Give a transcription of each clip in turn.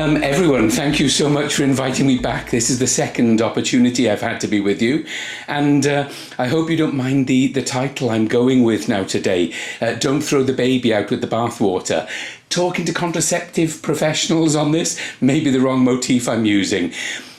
Everyone, thank you so much for inviting me back. This is the second opportunity I've had to be with you, and I hope you don't mind the title I'm going with now today. Don't throw the baby out with the bathwater. Talking to contraceptive professionals on this may be the wrong motif I'm using.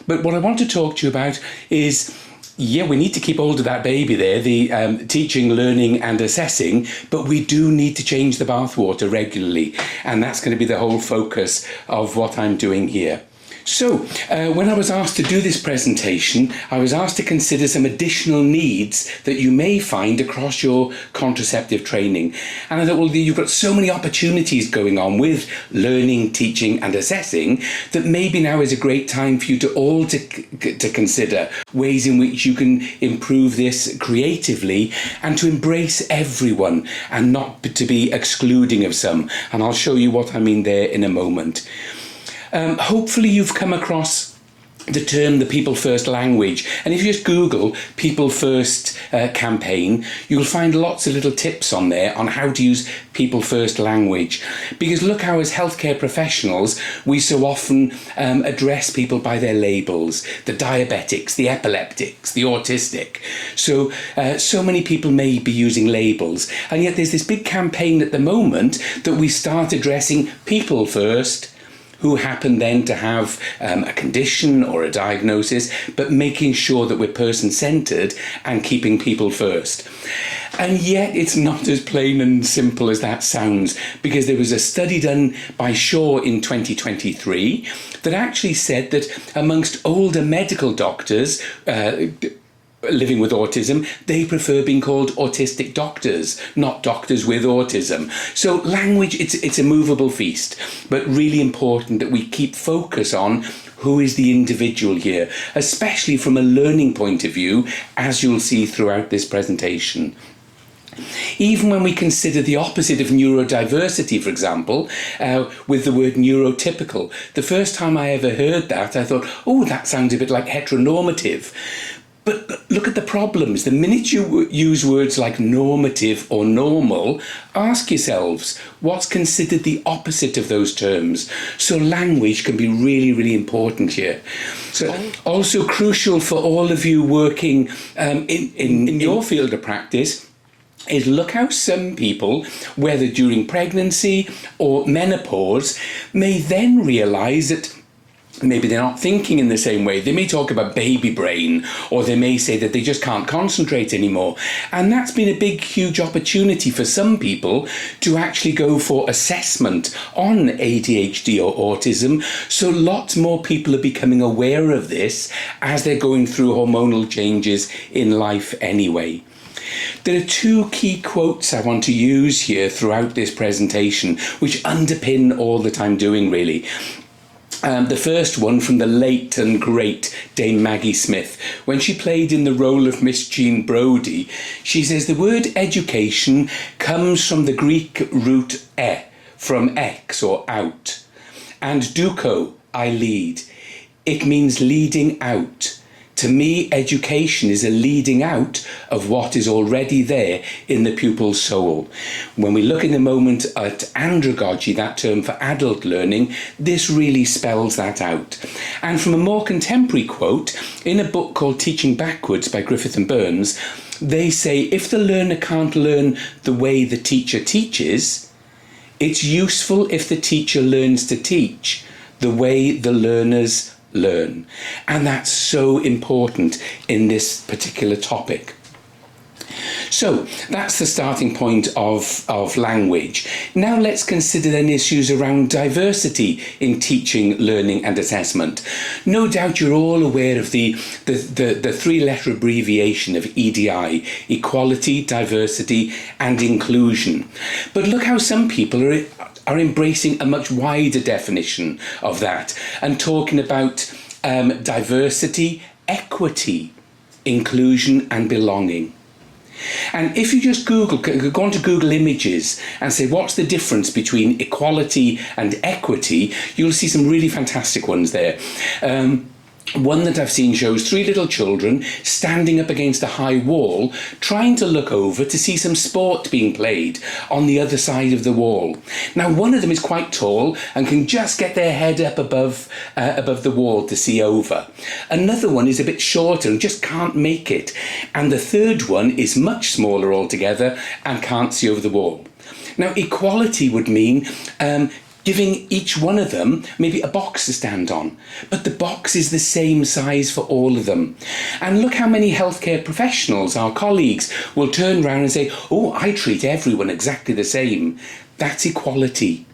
But what I want to talk to you about is, yeah, we need to keep hold of that baby there, the teaching, learning and assessing, but we do need to change the bathwater regularly. And that's going to be the whole focus of what I'm doing here. So, when I was asked to do this presentation, I was asked to consider some additional needs that you may find across your contraceptive training. And I thought, well, you've got so many opportunities going on with learning, teaching and assessing that maybe now is a great time for you to all to consider ways in which you can improve this creatively and to embrace everyone and not to be excluding of some. And I'll show you what I mean there in a moment. Hopefully you've come across the term the People First language, and if you just Google People First campaign, you'll find lots of little tips on there on how to use People First language. Because look how as healthcare professionals we so often address people by their labels, the diabetics, the epileptics, the autistic. So many people may be using labels, and yet there's this big campaign at the moment that we start addressing people first who happen then to have a condition or a diagnosis, but making sure that we're person-centred and keeping people first. And yet it's not as plain and simple as that sounds, because there was a study done by Shaw in 2023 that actually said that amongst older medical doctors living with autism, they prefer being called autistic doctors, not doctors with autism. So language, it's a movable feast, but really important that we keep focus on who is the individual here, especially from a learning point of view, as you'll see throughout this presentation. Even when we consider the opposite of neurodiversity, for example, with the word neurotypical, the first time I ever heard that, I thought, oh, that sounds a bit like heteronormative. But look at the problems. The minute you use words like normative or normal, ask yourselves what's considered the opposite of those terms. So language can be really, really important here. So also crucial for all of you working in your field of practice is look how some people, whether during pregnancy or menopause, may then realise that maybe they're not thinking in the same way. They may talk about baby brain, or they may say that they just can't concentrate anymore. And that's been a big, huge opportunity for some people to actually go for assessment on ADHD or autism. So lots more people are becoming aware of this as they're going through hormonal changes in life anyway. There are two key quotes I want to use here throughout this presentation, which underpin all that I'm doing really. The first one from the late and great Dame Maggie Smith. When she played in the role of Miss Jean Brodie, she says the word education comes from the Greek root from ex or out, and duko, I lead. It means leading out. To me, education is a leading out of what is already there in the pupil's soul. When we look in a moment at andragogy, that term for adult learning, this really spells that out. And from a more contemporary quote, in a book called Teaching Backwards by Griffith and Burns, they say, if the learner can't learn the way the teacher teaches, it's useful if the teacher learns to teach the way the learners learn. And that's so important in this particular topic. So that's the starting point of language. Now let's consider then issues around diversity in teaching, learning and assessment. No doubt you're all aware of the three-letter abbreviation of EDI, equality, diversity and inclusion. But look how some people are embracing a much wider definition of that and talking about diversity, equity, inclusion and belonging. And if you just go onto Google Images and say what's the difference between equality and equity, you'll see some really fantastic ones there. One that I've seen shows three little children standing up against a high wall, trying to look over to see some sport being played on the other side of the wall. Now, one of them is quite tall and can just get their head up above the wall to see over. Another one is a bit shorter and just can't make it. And the third one is much smaller altogether and can't see over the wall. Now, equality would mean giving each one of them maybe a box to stand on, but the box is the same size for all of them. And look how many healthcare professionals, our colleagues, will turn around and say, oh, I treat everyone exactly the same. That's equality.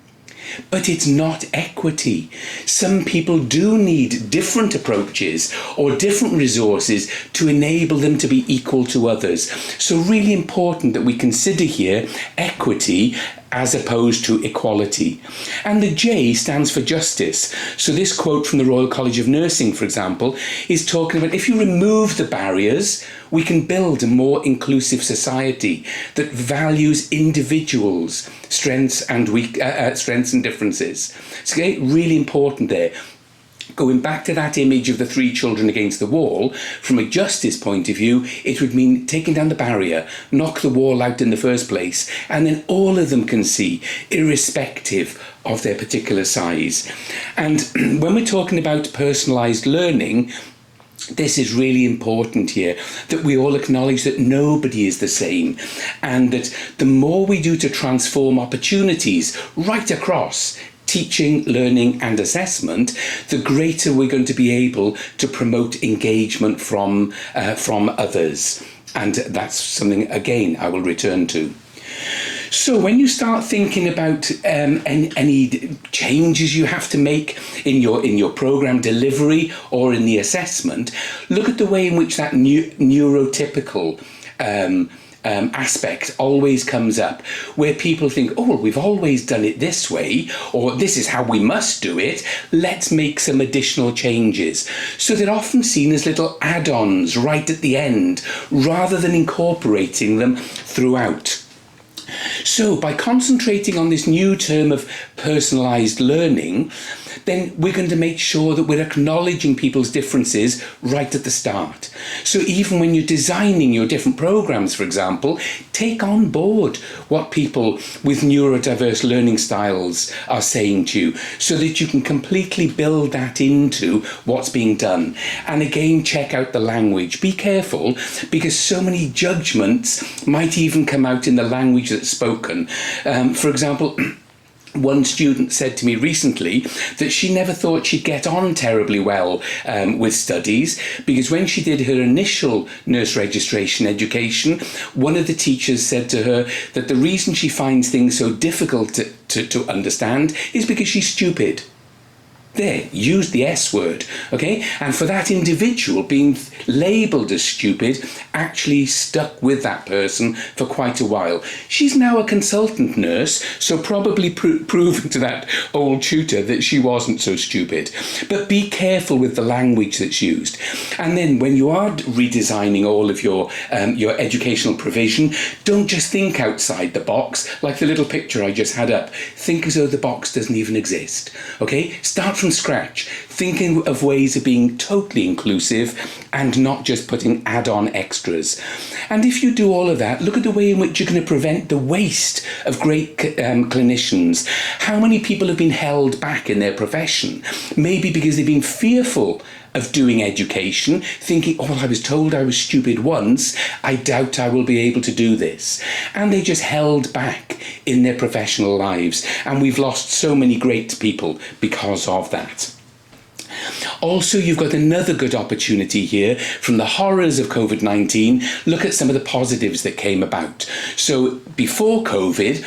But it's not equity. Some people do need different approaches or different resources to enable them to be equal to others. So really important that we consider here equity as opposed to equality. And the J stands for justice. So this quote from the Royal College of Nursing, for example, is talking about if you remove the barriers, we can build a more inclusive society that values individuals' strengths and differences. So really important there. Going back to that image of the three children against the wall, from a justice point of view, it would mean taking down the barrier, knock the wall out in the first place, and then all of them can see, irrespective of their particular size. And when we're talking about personalised learning, this is really important here, that we all acknowledge that nobody is the same, and that the more we do to transform opportunities right across teaching, learning and assessment, the greater we're going to be able to promote engagement from others. And that's something, again, I will return to. So when you start thinking about any changes you have to make in your program delivery or in the assessment, look at the way in which that neurotypical aspect always comes up, where people think, oh, well, we've always done it this way, or this is how we must do it, let's make some additional changes. So they're often seen as little add-ons right at the end, rather than incorporating them throughout. So by concentrating on this new term of personalised learning, then we're going to make sure that we're acknowledging people's differences right at the start. So even when you're designing your different programs, for example, take on board what people with neurodiverse learning styles are saying to you, so that you can completely build that into what's being done. And again, check out the language. Be careful, because so many judgments might even come out in the language that's spoken. For example, one student said to me recently that she never thought she'd get on terribly well with studies, because when she did her initial nurse registration education, one of the teachers said to her that the reason she finds things so difficult to understand is because she's stupid. There, use the S word, okay? And for that individual, being labelled as stupid actually stuck with that person for quite a while. She's now a consultant nurse, so probably proving to that old tutor that she wasn't so stupid. But be careful with the language that's used. And then when you are redesigning all of your educational provision, don't just think outside the box, like the little picture I just had up. Think as though the box doesn't even exist, okay? Start from scratch, thinking of ways of being totally inclusive and not just putting add-on extras. And if you do all of that, look at the way in which you're going to prevent the waste of great clinicians. How many people have been held back in their profession? Maybe because they've been fearful of doing education, thinking, oh, well, I was told I was stupid once, I doubt I will be able to do this. And they just held back in their professional lives. And we've lost so many great people because of that. Also, you've got another good opportunity here from the horrors of COVID-19. Look at some of the positives that came about. So before COVID,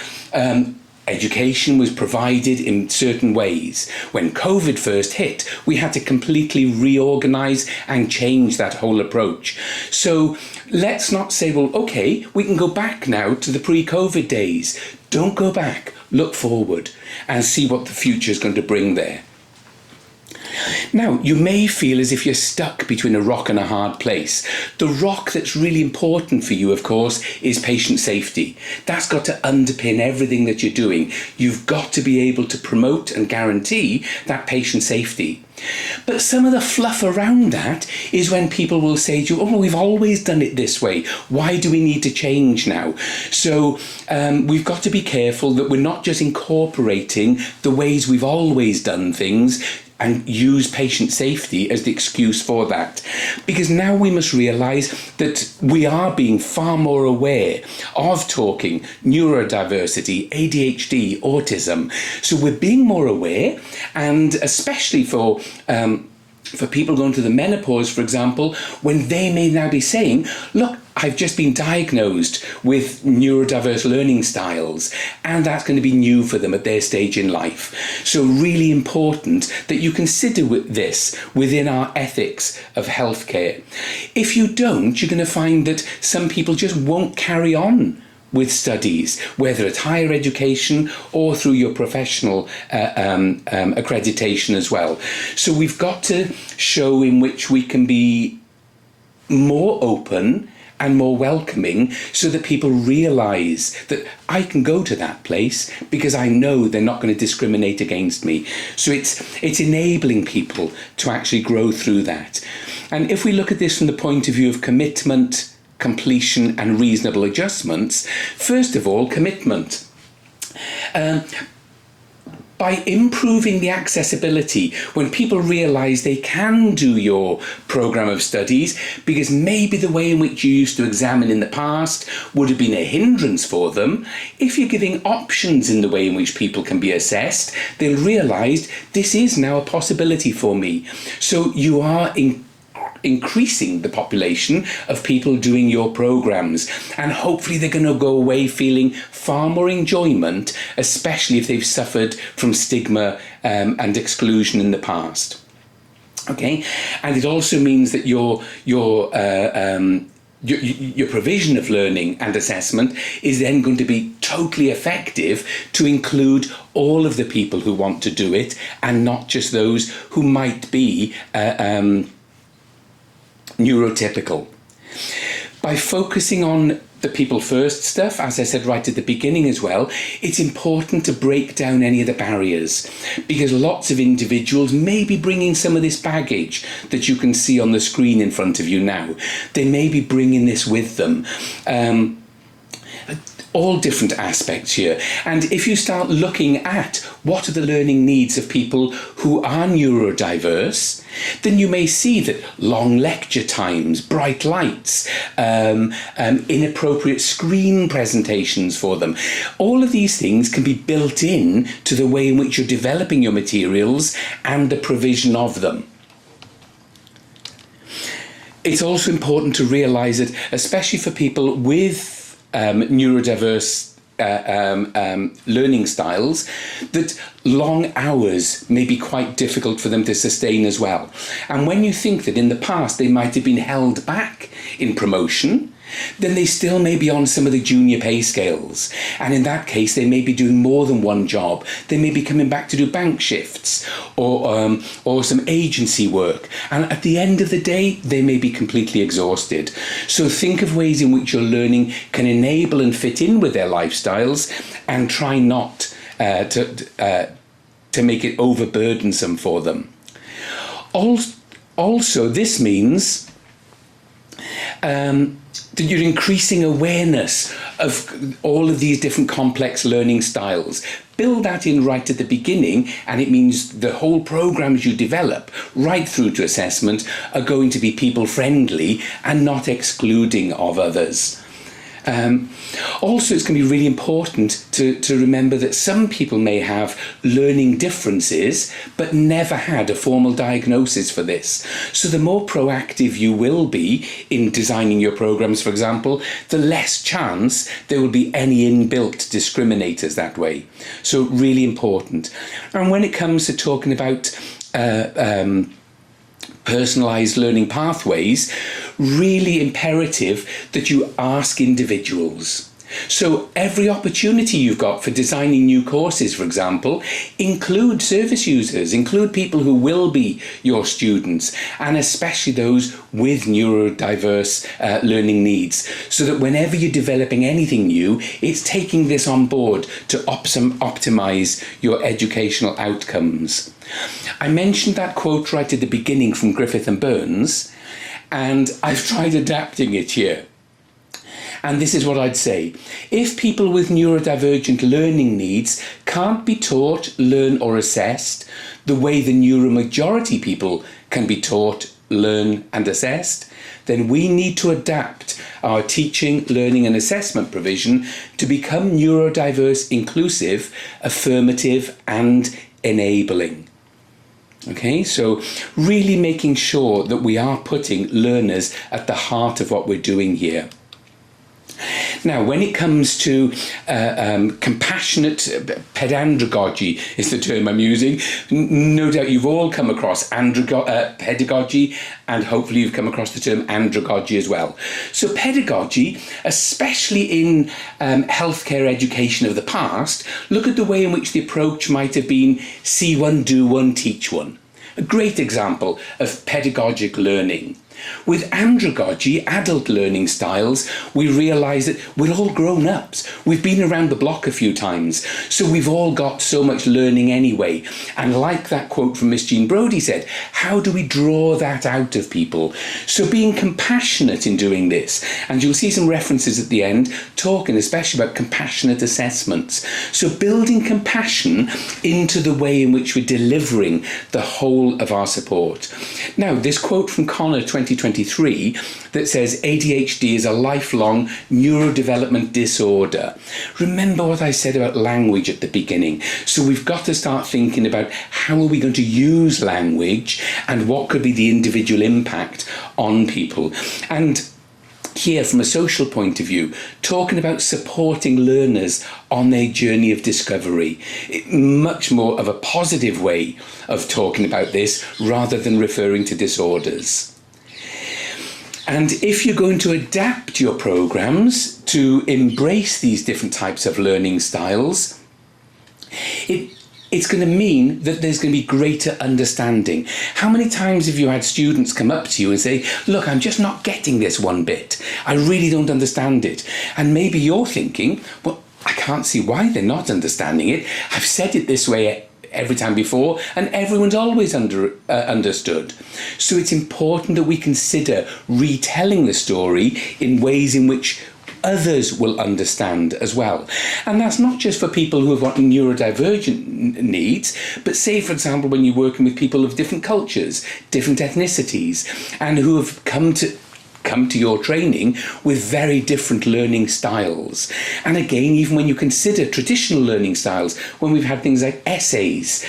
education was provided in certain ways. When COVID first hit, we had to completely reorganise and change that whole approach. So let's not say, well, okay, we can go back now to the pre-COVID days. Don't go back. Look forward and see what the future is going to bring there. Now, you may feel as if you're stuck between a rock and a hard place. The rock that's really important for you, of course, is patient safety. That's got to underpin everything that you're doing. You've got to be able to promote and guarantee that patient safety. But some of the fluff around that is when people will say to you, oh, we've always done it this way. Why do we need to change now? So we've got to be careful that we're not just incorporating the ways we've always done things and use patient safety as the excuse for that. Because now we must realise that we are being far more aware of talking neurodiversity, ADHD, autism. So we're being more aware, and especially for people going through the menopause, for example, when they may now be saying, look, I've just been diagnosed with neurodiverse learning styles, and that's going to be new for them at their stage in life. So really important that you consider this within our ethics of healthcare. If you don't, you're going to find that some people just won't carry on with studies, whether it's higher education or through your professional accreditation as well. So we've got to show in which we can be more open and more welcoming, so that people realise that I can go to that place because I know they're not going to discriminate against me. So it's enabling people to actually grow through that. And if we look at this from the point of view of commitment, completion and reasonable adjustments, first of all, commitment. By improving the accessibility, when people realise they can do your programme of studies, because maybe the way in which you used to examine in the past would have been a hindrance for them, if you're giving options in the way in which people can be assessed, they'll realise this is now a possibility for me. So you are increasing the population of people doing your programs, and hopefully they're going to go away feeling far more enjoyment, especially if they've suffered from stigma and exclusion in the past. Okay, and it also means that your provision of learning and assessment is then going to be totally effective to include all of the people who want to do it, and not just those who might be neurotypical. By focusing on the people first stuff, as I said right at the beginning as well, it's important to break down any of the barriers, because lots of individuals may be bringing some of this baggage that you can see on the screen in front of you now. They may be bringing this with them. All different aspects here. And if you start looking at what are the learning needs of people who are neurodiverse, then you may see that long lecture times, bright lights, inappropriate screen presentations for them, all of these things can be built in to the way in which you're developing your materials and the provision of them. It's also important to realise that, especially for people with neurodiverse learning styles, that long hours may be quite difficult for them to sustain as well. And when you think that in the past they might have been held back in promotion, then they still may be on some of the junior pay scales. And in that case, they may be doing more than one job. They may be coming back to do bank shifts or some agency work. And at the end of the day, they may be completely exhausted. So think of ways in which your learning can enable and fit in with their lifestyles, and try not to make it overburdensome for them. Also, this means that you're increasing awareness of all of these different complex learning styles. Build that in right at the beginning, and it means the whole programs you develop right through to assessment are going to be people friendly and not excluding of others. Also, it's going to be really important to remember that some people may have learning differences but never had a formal diagnosis for this. So the more proactive you will be in designing your programs, for example, the less chance there will be any inbuilt discriminators that way. So really important. And when it comes to talking about personalised learning pathways, really imperative that you ask individuals. So every opportunity you've got for designing new courses, for example, include service users, include people who will be your students, and especially those with neurodiverse learning needs, so that whenever you're developing anything new, it's taking this on board to optimize your educational outcomes. I mentioned that quote right at the beginning from Griffith and Burns, and I've tried adapting it here. And this is what I'd say. If people with neurodivergent learning needs can't be taught, learn or assessed the way the neuromajority people can be taught, learn and assessed, then we need to adapt our teaching, learning and assessment provision to become neurodiverse, inclusive, affirmative and enabling. Okay, so really making sure that we are putting learners at the heart of what we're doing here. Now, when it comes to compassionate pedagogy is the term I'm using. No doubt you've all come across pedagogy, and hopefully you've come across the term andragogy as well. So pedagogy, especially in healthcare education of the past, look at the way in which the approach might have been see one, do one, teach one. A great example of pedagogic learning. With andragogy, adult learning styles, we realise that we're all grown-ups. We've been around the block a few times, so we've all got so much learning anyway. And like that quote from Miss Jean Brodie said, how do we draw that out of people? So being compassionate in doing this, and you'll see some references at the end, talking especially about compassionate assessments. So building compassion into the way in which we're delivering the whole of our support. Now, this quote from Connor 2023 that says ADHD is a lifelong neurodevelopment disorder. Remember what I said about language at the beginning. So we've got to start thinking about how are we going to use language and what could be the individual impact on people. And here, from a social point of view, talking about supporting learners on their journey of discovery, much more of a positive way of talking about this rather than referring to disorders. And if you're going to adapt your programs to embrace these different types of learning styles, it's going to mean that there's going to be greater understanding. How many times have you had students come up to you and say, look, I'm just not getting this one bit. I really don't understand it. And maybe you're thinking, well, I can't see why they're not understanding it. I've said it this way every time before, and everyone's always understood. So it's important that we consider retelling the story in ways in which others will understand as well. And that's not just for people who have got neurodivergent needs, but say, for example, when you're working with people of different cultures, different ethnicities, and who have come to your training with very different learning styles. And again, even when you consider traditional learning styles, when we've had things like essays,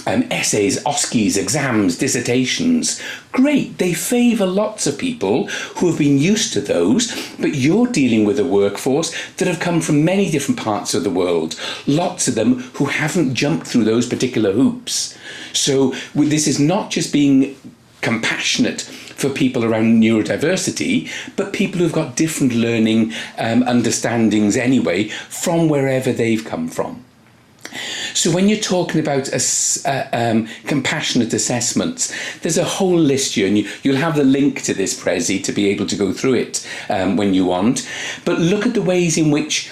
OSCEs, exams, dissertations, great, they favour lots of people who have been used to those, but you're dealing with a workforce that have come from many different parts of the world, lots of them who haven't jumped through those particular hoops. So this is not just being compassionate for people around neurodiversity, but people who've got different learning understandings anyway from wherever they've come from. So when you're talking about compassionate assessments, there's a whole list here, and you'll have the link to this, Prezi, to be able to go through it when you want. But look at the ways in which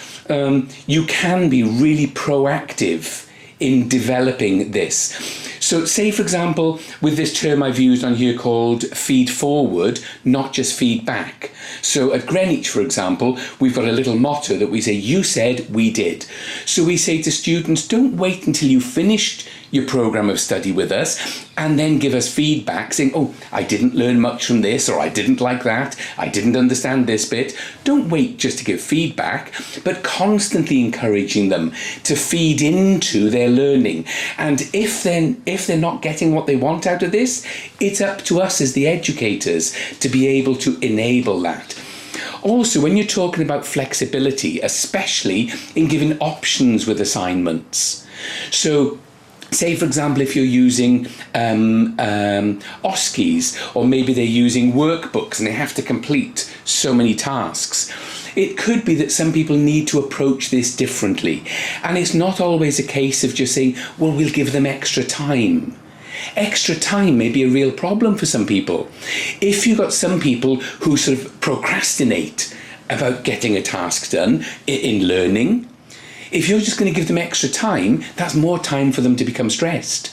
you can be really proactive in developing this. So say, for example, with this term I've used on here called feed forward, not just feedback. So at Greenwich, for example, we've got a little motto that we say, you said, we did. So we say to students, don't wait until you've finished your programme of study with us and then give us feedback saying, oh, I didn't learn much from this, or I didn't like that, I didn't understand this bit. Don't wait just to give feedback, but constantly encouraging them to feed into their learning. And if they're not getting what they want out of this, it's up to us as the educators to be able to enable that. Also, when you're talking about flexibility, especially in giving options with assignments. So say, for example, if you're using OSCEs, or maybe they're using workbooks and they have to complete so many tasks. it could be that some people need to approach this differently. And it's not always a case of just saying, well, we'll give them extra time. Extra time may be a real problem for some people. If you've got some people who sort of procrastinate about getting a task done in learning, if you're just going to give them extra time, that's more time for them to become stressed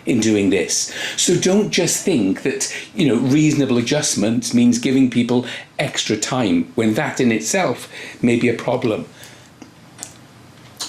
in doing this. So don't just think that, reasonable adjustments means giving people extra time, when that in itself may be a problem.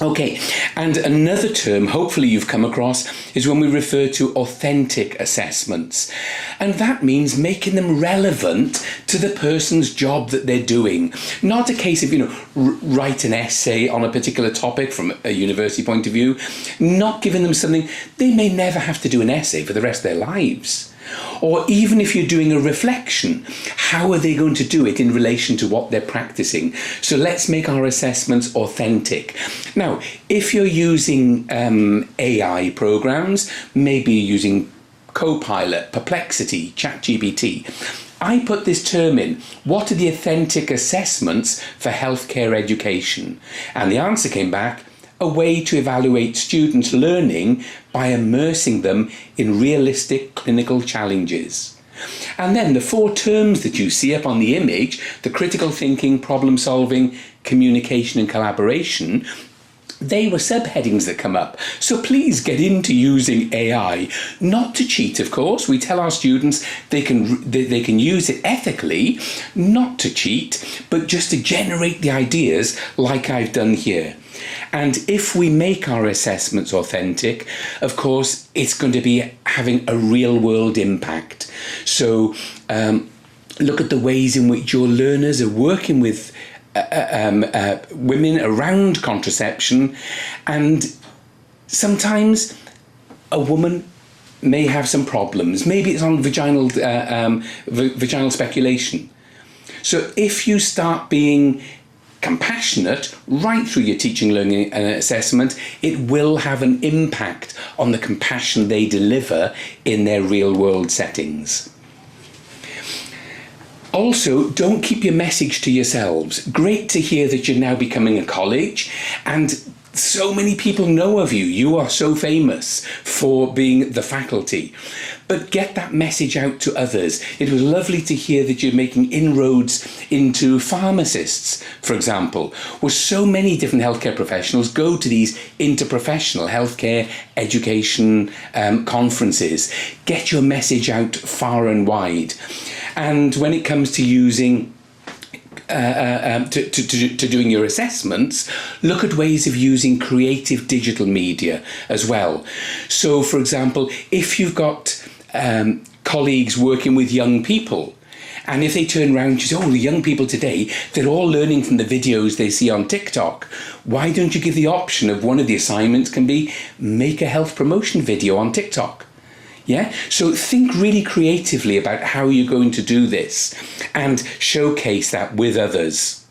Okay, and another term hopefully you've come across is when we refer to authentic assessments. And that means making them relevant to the person's job that they're doing. Not a case of, write an essay on a particular topic from a university point of view. Not giving them something, they may never have to do an essay for the rest of their lives. Or even if you're doing a reflection, how are they going to do it in relation to what they're practicing? So let's make our assessments authentic. Now, if you're using AI programs, maybe using Copilot, Perplexity, ChatGPT, I put this term in, what are the authentic assessments for healthcare education? And the answer came back, a way to evaluate students' learning by immersing them in realistic clinical challenges. And then the 4 terms that you see up on the image, the critical thinking, problem solving, communication and collaboration, they were subheadings that come up. So please get into using AI, not to cheat, of course. We tell our students they can use it ethically, not to cheat, but just to generate the ideas like I've done here. And if we make our assessments authentic, of course, it's going to be having a real world impact. So look at the ways in which your learners are working with women around contraception, and sometimes a woman may have some problems. Maybe it's on vaginal speculation. So if you start being compassionate right through your teaching, learning and assessment, it will have an impact on the compassion they deliver in their real world settings. Also, don't keep your message to yourselves. Great to hear that you're now becoming a college, and so many people know of you. You are so famous for being the faculty. But get that message out to others. It was lovely to hear that you're making inroads into pharmacists, for example, where so many different healthcare professionals go to these interprofessional healthcare education conferences. Get your message out far and wide. And when it comes to using to doing your assessments, look at ways of using creative digital media as well. So, for example, if you've got colleagues working with young people, and if they turn around and say, oh, the young people today, they're all learning from the videos they see on TikTok. Why don't you give the option of one of the assignments can be make a health promotion video on TikTok? Yeah, so think really creatively about how you're going to do this and showcase that with others.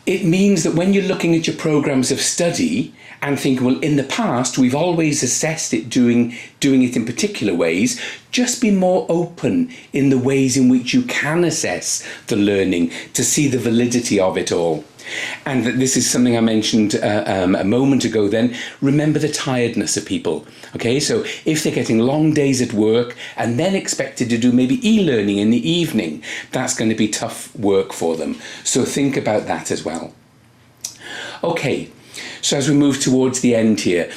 It means that when you're looking at your programs of study and think, well, in the past, we've always assessed it doing it in particular ways, just be more open in the ways in which you can assess the learning to see the validity of it all. And this is something I mentioned a moment ago then. Remember the tiredness of people. Okay, so if they're getting long days at work and then expected to do maybe e-learning in the evening, that's going to be tough work for them. So think about that as well. Okay, so as we move towards the end here,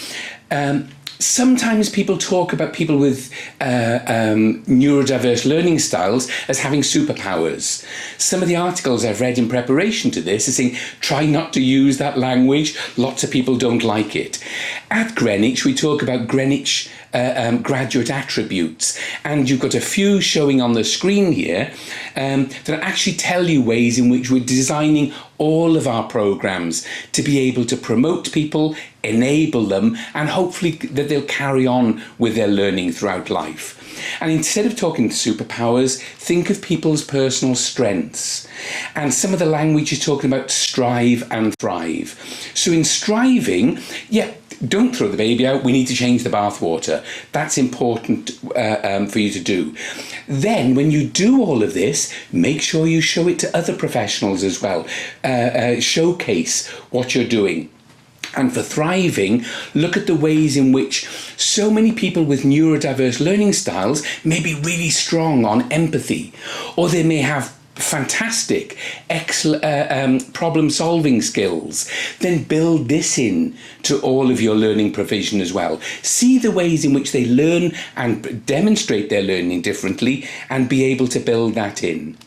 sometimes people talk about people with neurodiverse learning styles as having superpowers. Some of the articles I've read in preparation to this are saying, try not to use that language. Lots of people don't like it. At Greenwich, we talk about Greenwich graduate attributes. And you've got a few showing on the screen here that actually tell you ways in which we're designing all of our programs to be able to promote people, enable them, and hopefully that they'll carry on with their learning throughout life. And instead of talking superpowers, think of people's personal strengths. And some of the language is talking about strive and thrive. So in striving, yeah, don't throw the baby out, we need to change the bathwater. That's important for you to do. Then, when you do all of this, make sure you show it to other professionals as well. Showcase what you're doing. And for thriving, look at the ways in which so many people with neurodiverse learning styles may be really strong on empathy, or they may have fantastic problem-solving skills. Then build this in to all of your learning provision as well. See the ways in which they learn and demonstrate their learning differently, and be able to build that in.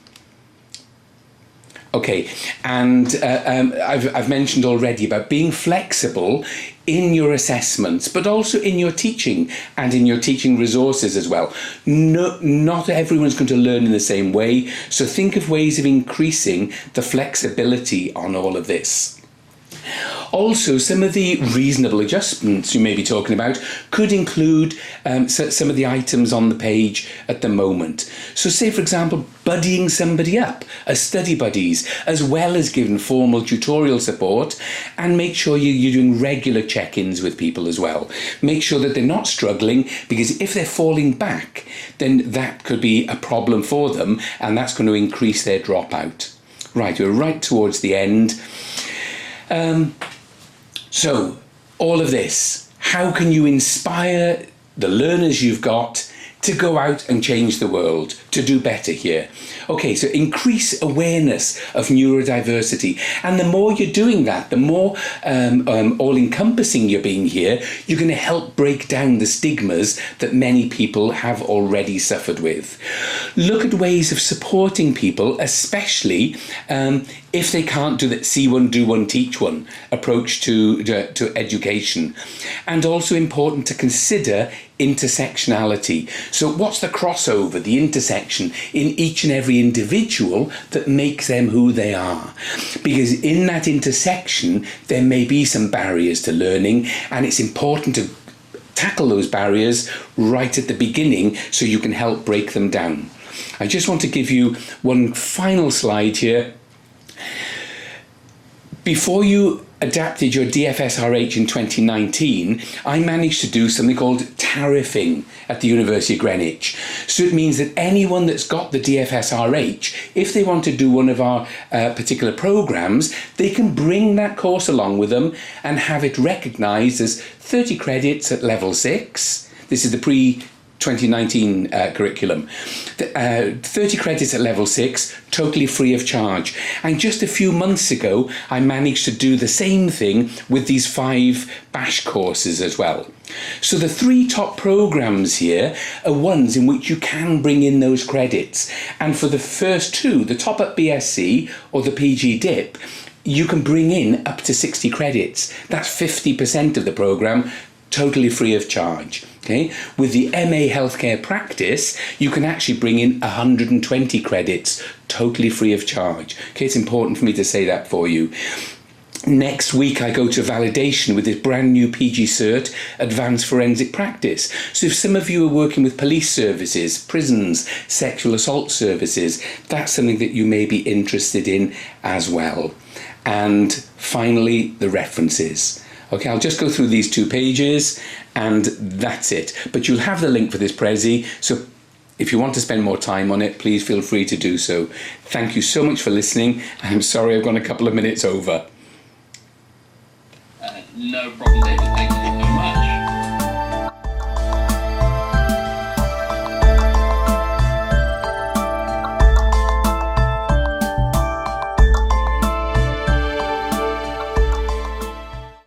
Okay, and I've mentioned already about being flexible in your assessments, but also in your teaching and in your teaching resources as well. No, not everyone's going to learn in the same way, so think of ways of increasing the flexibility on all of this. Also, some of the reasonable adjustments you may be talking about could include some of the items on the page at the moment. So say, for example, buddying somebody up as study buddies, as well as giving formal tutorial support, and make sure you're doing regular check-ins with people as well. Make sure that they're not struggling, because if they're falling back, then that could be a problem for them, and that's going to increase their dropout. Right, we're right towards the end. So, all of this, how can you inspire the learners you've got to go out and change the world, to do better here? Okay, so increase awareness of neurodiversity. And the more you're doing that, the more all-encompassing you're being here, you're going to help break down the stigmas that many people have already suffered with. Look at ways of supporting people, especially if they can't do that see one, do one, teach one approach to education. And also important to consider intersectionality. So what's the crossover, the intersection in each and every individual that makes them who they are? Because in that intersection, there may be some barriers to learning, and it's important to tackle those barriers right at the beginning so you can help break them down. I just want to give you one final slide here. Before you adapted your DFSRH in 2019, I managed to do something called tariffing at the University of Greenwich. So it means that anyone that's got the DFSRH, if they want to do one of our particular programs, they can bring that course along with them and have it recognised as 30 credits at level 6. This is the pre-2019 curriculum. 30 credits at level 6, totally free of charge. And just a few months ago, I managed to do the same thing with these 5 BASH courses as well. So the 3 top programs here are ones in which you can bring in those credits. And for the first 2, the top-up BSc or the PG DIP, you can bring in up to 60 credits. That's 50% of the program, totally free of charge. Okay? With the MA Healthcare Practice, you can actually bring in 120 credits, totally free of charge. Okay, it's important for me to say that for you. Next week, I go to validation with this brand new PG Cert, Advanced Forensic Practice. So if some of you are working with police services, prisons, sexual assault services, that's something that you may be interested in as well. And finally, the references. Okay, I'll just go through these 2 pages and that's it. But you'll have the link for this Prezi, so if you want to spend more time on it, please feel free to do so. Thank you so much for listening. I'm sorry I've gone a couple of minutes over. No problem, David. Thank you so much.